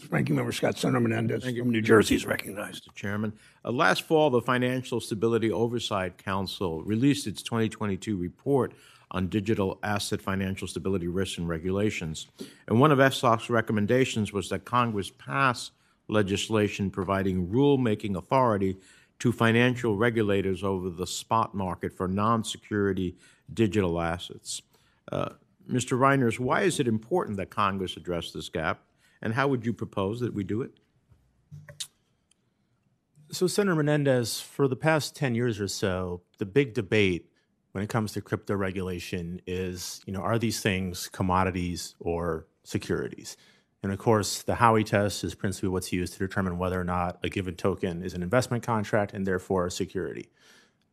Ranking Member Scott, Senator Menendez from New Jersey is recognized. Mr. Chairman. Last fall, the Financial Stability Oversight Council released its 2022 report on digital asset financial stability risks and regulations. And one of FSOC's recommendations was that Congress pass legislation providing rulemaking authority to financial regulators over the spot market for non-security digital assets. Mr. Reiners, why is it important that Congress address this gap, and how would you propose that we do it? So, Senator Menendez, for the past 10 years or so, the big debate when it comes to crypto regulation is, are these things commodities or securities? And of course, the Howey test is principally what's used to determine whether or not a given token is an investment contract and therefore a security.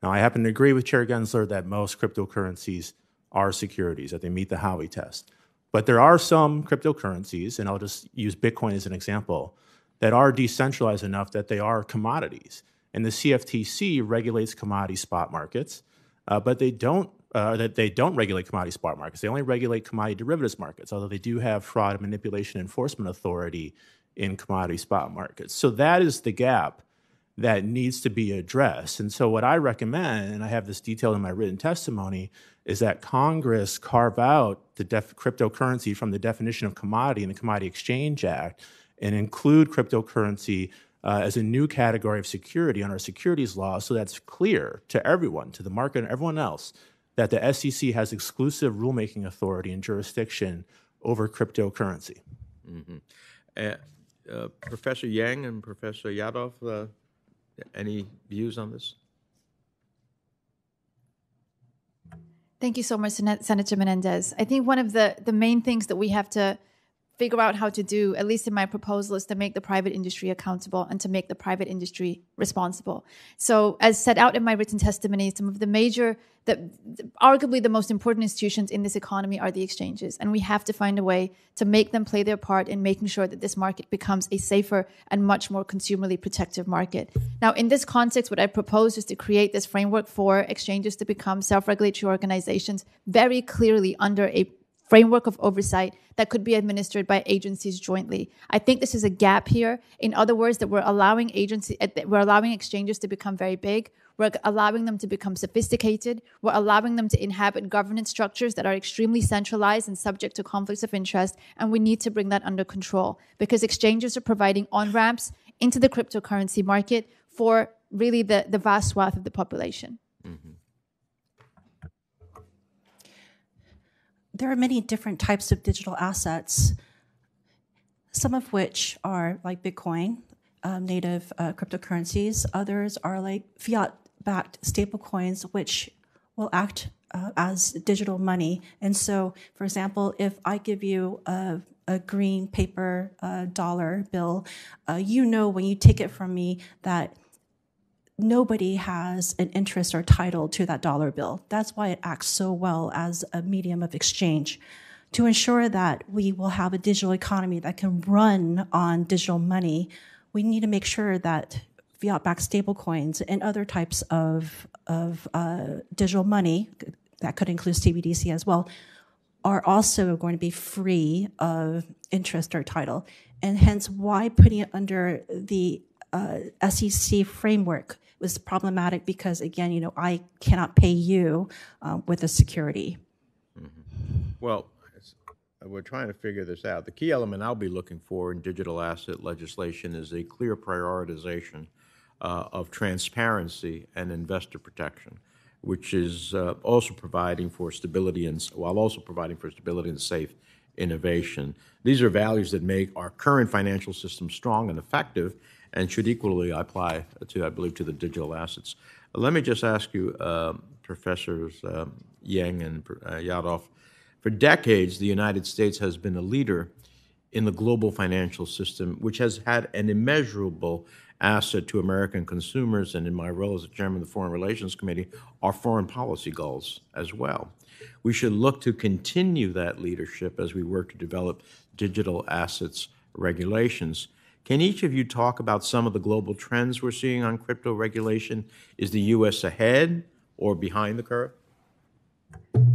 Now, I happen to agree with Chair Gensler that most cryptocurrencies are securities, that they meet the Howey test. But there are some cryptocurrencies, and I'll just use Bitcoin as an example, that are decentralized enough that they are commodities. And the CFTC regulates commodity spot markets, but they don't regulate commodity spot markets. They only regulate commodity derivatives markets, although they do have fraud and manipulation enforcement authority in commodity spot markets. So that is the gap that needs to be addressed. And so what I recommend, and I have this detailed in my written testimony, is that Congress carve out the cryptocurrency from the definition of commodity in the Commodity Exchange Act and include cryptocurrency as a new category of security under securities law, so that's clear to everyone, to the market and everyone else, that the SEC has exclusive rulemaking authority and jurisdiction over cryptocurrency. Mm-hmm. Professor Yang and Professor Yadov, any views on this? Thank you so much, Senator Menendez. I think one of the main things that we have to figure out how to do, at least in my proposal, is to make the private industry accountable and to make the private industry responsible. So as set out in my written testimony, some of the major, arguably the most important institutions in this economy are the exchanges. And we have to find a way to make them play their part in making sure that this market becomes a safer and much more consumerly protective market. Now, in this context, what I propose is to create this framework for exchanges to become self-regulatory organizations very clearly under a framework of oversight that could be administered by agencies jointly. I think this is a gap here. In other words, that we're allowing exchanges to become very big. We're allowing them to become sophisticated. We're allowing them to inhabit governance structures that are extremely centralized and subject to conflicts of interest. And we need to bring that under control because exchanges are providing on-ramps into the cryptocurrency market for really the vast swath of the population. Mm-hmm. There are many different types of digital assets, some of which are like Bitcoin, native cryptocurrencies. Others are like fiat-backed stablecoins, which will act as digital money. And so, for example, if I give you a green paper dollar bill, when you take it from me that nobody has an interest or title to that dollar bill. That's why it acts so well as a medium of exchange. To ensure that we will have a digital economy that can run on digital money, we need to make sure that fiat-backed stablecoins and other types of digital money, that could include CBDC as well, are also going to be free of interest or title. And hence why putting it under the SEC framework was problematic because, again, I cannot pay you with a security. Mm-hmm. Well, we're trying to figure this out. The key element I'll be looking for in digital asset legislation is a clear prioritization of transparency and investor protection, which is also providing for stability and safe innovation. These are values that make our current financial system strong and effective and should equally apply to, I believe, to the digital assets. Let me just ask you, Professors Yang and Yadov, for decades, the United States has been a leader in the global financial system, which has had an immeasurable asset to American consumers, and in my role as the chairman of the Foreign Relations Committee, our foreign policy goals as well. We should look to continue that leadership as we work to develop digital assets regulations. Can each of you talk about some of the global trends we're seeing on crypto regulation? Is the U.S. ahead or behind the curve?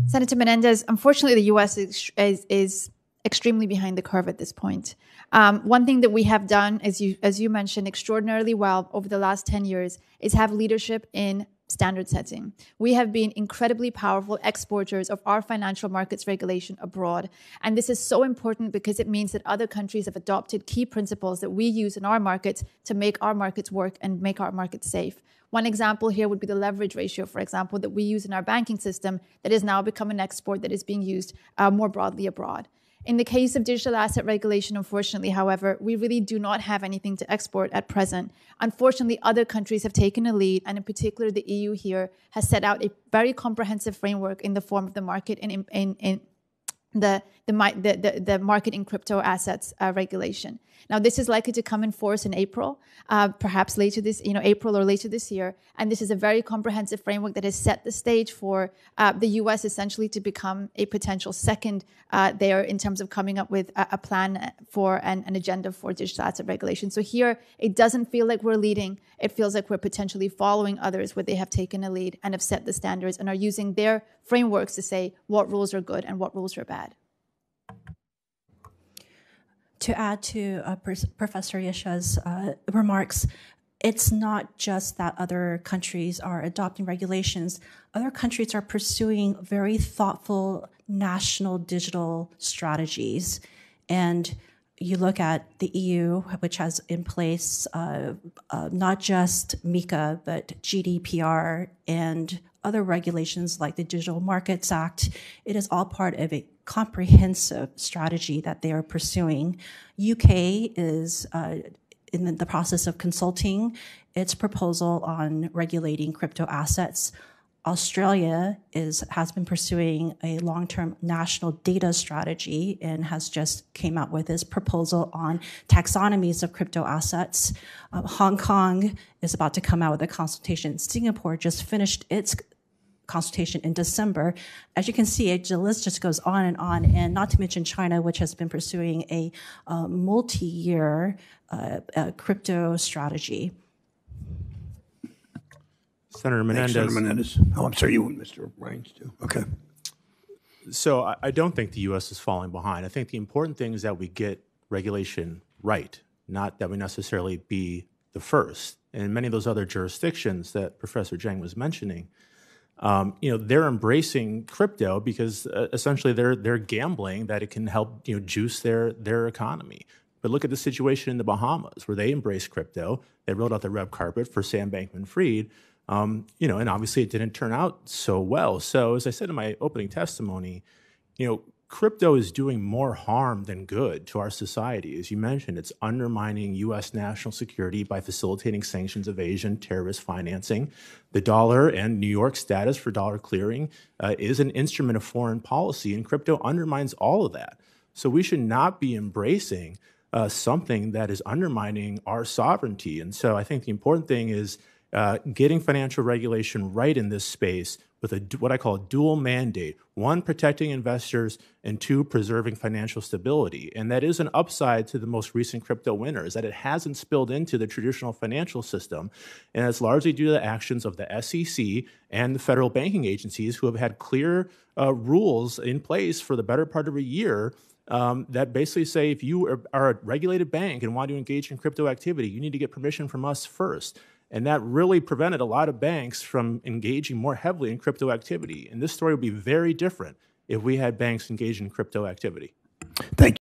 Senator Menendez, unfortunately, the U.S. is extremely behind the curve at this point. One thing that we have done, as you mentioned, extraordinarily well over the last 10 years is have leadership in standard setting. We have been incredibly powerful exporters of our financial markets regulation abroad. And this is so important because it means that other countries have adopted key principles that we use in our markets to make our markets work and make our markets safe. One example here would be the leverage ratio, for example, that we use in our banking system that has now become an export that is being used more broadly abroad. In the case of digital asset regulation, unfortunately, however, we really do not have anything to export at present. Unfortunately, other countries have taken a lead, and in particular, the EU here has set out a very comprehensive framework in the form of the market in the market in crypto assets regulation. Now, this is likely to come in force in April, perhaps later this, April or later this year. And this is a very comprehensive framework that has set the stage for the U.S. essentially to become a potential second there in terms of coming up with a plan for an agenda for digital asset regulation. So here, it doesn't feel like we're leading. It feels like we're potentially following others where they have taken a lead and have set the standards and are using their frameworks to say what rules are good and what rules are bad. To add to Professor Yesha's remarks, it's not just that other countries are adopting regulations. Other countries are pursuing very thoughtful national digital strategies. And you look at the EU, which has in place not just MiCA, but GDPR and other regulations like the Digital Markets Act. It is all part of a comprehensive strategy that they are pursuing. UK is in the process of consulting its proposal on regulating crypto assets. Australia has been pursuing a long-term national data strategy and has just came out with its proposal on taxonomies of crypto assets. Hong Kong is about to come out with a consultation. Singapore just finished its consultation in December. As you can see, the list just goes on, and not to mention China, which has been pursuing a multi-year crypto strategy. Senator Menendez. Senator Menendez. Oh, I'm sorry, you and Mr. Rines too. Okay. So I don't think the U.S. is falling behind. I think the important thing is that we get regulation right, not that we necessarily be the first. And in many of those other jurisdictions that Professor Zhang was mentioning, they're embracing crypto because essentially they're gambling that it can help juice their economy. But look at the situation in the Bahamas where they embraced crypto. They rolled out the red carpet for Sam Bankman-Fried, and obviously it didn't turn out so well. So as I said in my opening testimony, crypto is doing more harm than good to our society. As you mentioned, it's undermining U.S. national security by facilitating sanctions evasion, terrorist financing. The dollar and New York's status for dollar clearing is an instrument of foreign policy, and crypto undermines all of that. So we should not be embracing something that is undermining our sovereignty. And so I think the important thing is getting financial regulation right in this space with what I call a dual mandate: one, protecting investors, and two, preserving financial stability. And that is an upside to the most recent crypto winners, that it hasn't spilled into the traditional financial system. And it's largely due to the actions of the SEC and the federal banking agencies, who have had clear rules in place for the better part of a year that basically say if you are a regulated bank and want to engage in crypto activity, you need to get permission from us first. And that really prevented a lot of banks from engaging more heavily in crypto activity. And this story would be very different if we had banks engaged in crypto activity. Thank you.